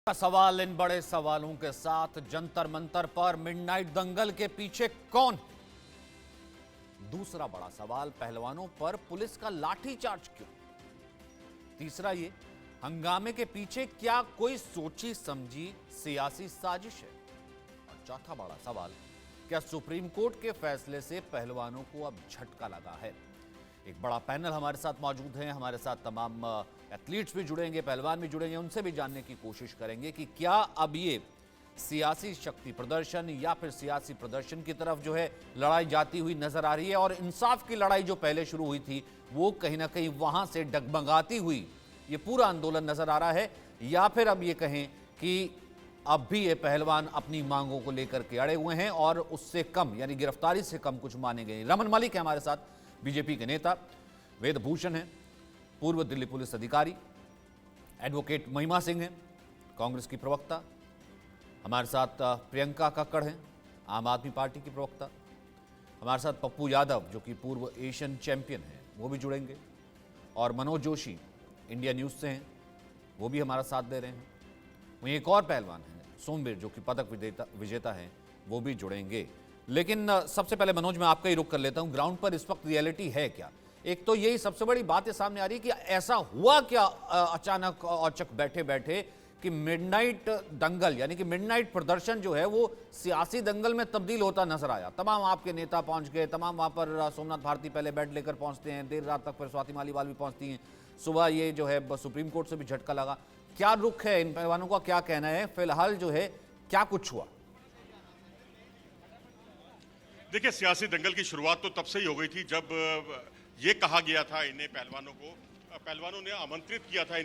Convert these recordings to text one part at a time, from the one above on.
सवाल इन बड़े सवालों के साथ जंतर मंतर पर मिडनाइट दंगल के पीछे कौन? दूसरा बड़ा सवाल, पहलवानों पर पुलिस का लाठीचार्ज क्यों? तीसरा ये, हंगामे के पीछे क्या कोई सोची समझी सियासी साजिश है? और चौथा बड़ा सवाल, क्या सुप्रीम कोर्ट के फैसले से पहलवानों को अब झटका लगा है? एक बड़ा पैनल हमारे साथ मौजूद है, हमारे साथ तमाम एथलीट्स भी जुड़ेंगे, पहलवान भी जुड़ेंगे, उनसे भी जानने की कोशिश करेंगे कि क्या अब ये सियासी शक्ति प्रदर्शन या फिर सियासी प्रदर्शन की तरफ जो है लड़ाई जाती हुई नजर आ रही है और इंसाफ की लड़ाई जो पहले शुरू हुई थी वो कहीं ना कहीं वहां से डगमगाती हुई ये पूरा आंदोलन नजर आ रहा है, या फिर अब ये कहें कि अब भी ये पहलवान अपनी मांगों को लेकर के अड़े हुए हैं और उससे कम यानी गिरफ्तारी से कम कुछ माने गए। रमन मलिक है हमारे साथ, बीजेपी के नेता, वेद भूषण है, पूर्व दिल्ली पुलिस अधिकारी, एडवोकेट महिमा सिंह है, कांग्रेस की प्रवक्ता, हमारे साथ प्रियंका कक्कड़ हैं, आम आदमी पार्टी की प्रवक्ता, हमारे साथ पप्पू यादव जो कि पूर्व एशियन चैंपियन हैं वो भी जुड़ेंगे, और मनोज जोशी इंडिया न्यूज़ से हैं वो भी हमारा साथ दे रहे हैं। वहीं एक और पहलवान हैं सोमवीर जो कि पदक विजेता हैं वो भी जुड़ेंगे। लेकिन सबसे पहले मनोज मैं आपका ही रुख कर लेता हूं, ग्राउंड पर इस वक्त रियलिटी है क्या? एक तो यही सबसे बड़ी बात सामने आ रही है कि ऐसा हुआ क्या अचानक औचक बैठे बैठे कि मिडनाइट दंगल यानी कि मिडनाइट प्रदर्शन जो है वो सियासी दंगल में तब्दील होता नजर आया। तमाम आपके नेता पहुंच गए, तमाम वहां पर सोमनाथ भारती पहले बेड लेकर पहुंचते हैं, देर रात तक फिर स्वाति मालीवाल भी पहुंचती हैं, सुबह ये जो है सुप्रीम कोर्ट से भी झटका लगा। क्या रुख है इन पहलवानों का, क्या कहना है फिलहाल जो है, क्या कुछ हुआ? देखिए, सियासी दंगल की शुरुआत तो तब से ही हो गई थी जब ये कहा गया था इन्हें पहलवानों ने आमंत्रित किया था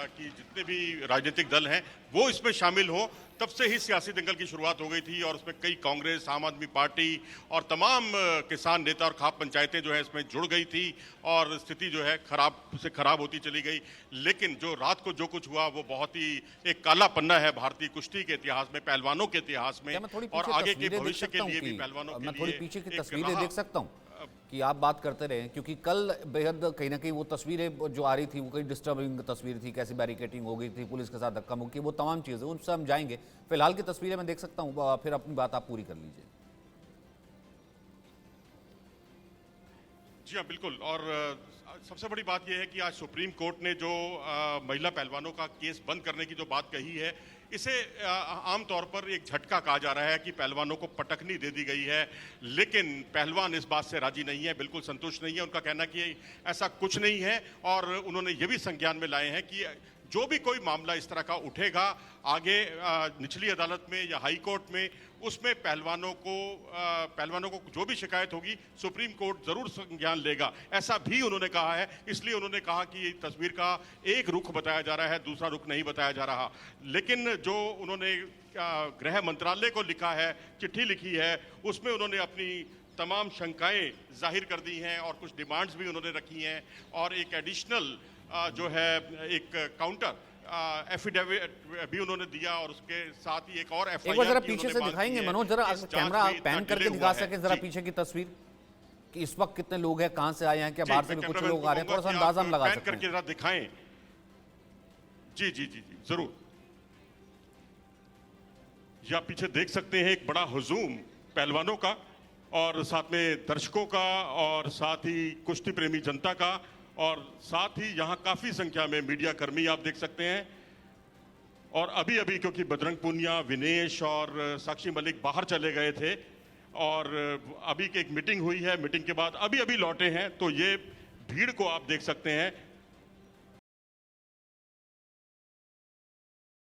कि जितने भी राजनीतिक दल हैं वो इसमें शामिल हो। तब से ही सियासी दंगल की शुरुआत हो गई थी और उसमें कई कांग्रेस, आम आदमी पार्टी और तमाम किसान नेता और खाप पंचायतें जो है इसमें जुड़ गई थी और स्थिति जो है खराब से खराब होती चली गई। लेकिन जो रात को जो कुछ हुआ वो बहुत ही एक काला पन्ना है भारतीय कुश्ती के इतिहास में, पहलवानों के इतिहास में और आगे के भविष्य के लिए भी पहलवानों के लिए। थोड़ी पीछे की तस्वीरें देख सकता हूँ कि आप बात करते रहे, क्योंकि कल बेहद कहीं ना कहीं वो तस्वीरें जो आ रही थी वो कहीं डिस्टर्बिंग तस्वीर थी, कैसी बैरिकेटिंग हो गई थी, पुलिस के साथ धक्का मुक्की, वो तमाम चीज़ें उनसे हम जाएंगे। फिलहाल की तस्वीरें मैं देख सकता हूँ, फिर अपनी बात आप पूरी कर लीजिए। जी हाँ, बिल्कुल। और सबसे बड़ी बात यह है कि आज सुप्रीम कोर्ट ने जो महिला पहलवानों का केस बंद करने की जो बात कही है, इसे आमतौर पर एक झटका कहा जा रहा है कि पहलवानों को पटकनी दे दी गई है। लेकिन पहलवान इस बात से राजी नहीं है, बिल्कुल संतुष्ट नहीं है। उनका कहना कि ऐसा कुछ नहीं है और उन्होंने ये भी संज्ञान में लाए हैं कि जो भी कोई मामला इस तरह का उठेगा आगे निचली अदालत में या हाई कोर्ट में, उसमें पहलवानों को जो भी शिकायत होगी सुप्रीम कोर्ट जरूर संज्ञान लेगा, ऐसा भी उन्होंने कहा है। इसलिए उन्होंने कहा कि तस्वीर का एक रुख बताया जा रहा है, दूसरा रुख नहीं बताया जा रहा। लेकिन जो उन्होंने गृह मंत्रालय को लिखा है, चिट्ठी लिखी है, उसमें उन्होंने अपनी तमाम शंकाएं जाहिर कर दी हैं और कुछ डिमांड्स भी उन्होंने रखी हैं और एक एडिशनल जो है एक काउंटर एफिडेविट भी उन्होंने दिया और उसके साथ ही एक और एफआईआर जरा पीछे से दिखाएंगे मनोज, जरा कैमरा पैन करके दिखा सके जरा पीछे की तस्वीर कि इस वक्त कितने लोग हैं, कहां से आए हैं, क्या बाहर से भी कुछ लोग आ रहे हैं, थोड़ा सा अंदाजा हम लगा सकते हैं। करके जरा दिखाएं। जी जी जी जी जरूर। या पीछे देख सकते हैं एक बड़ा हुजूम पहलवानों का और साथ में दर्शकों का और साथ ही कुश्ती प्रेमी जनता का और साथ ही यहाँ काफी संख्या में मीडिया कर्मी आप देख सकते हैं। और अभी अभी क्योंकि बजरंग पूनिया, विनेश और साक्षी मलिक बाहर चले गए थे और अभी की एक मीटिंग हुई है, मीटिंग के बाद अभी अभी लौटे हैं, तो ये भीड़ को आप देख सकते हैं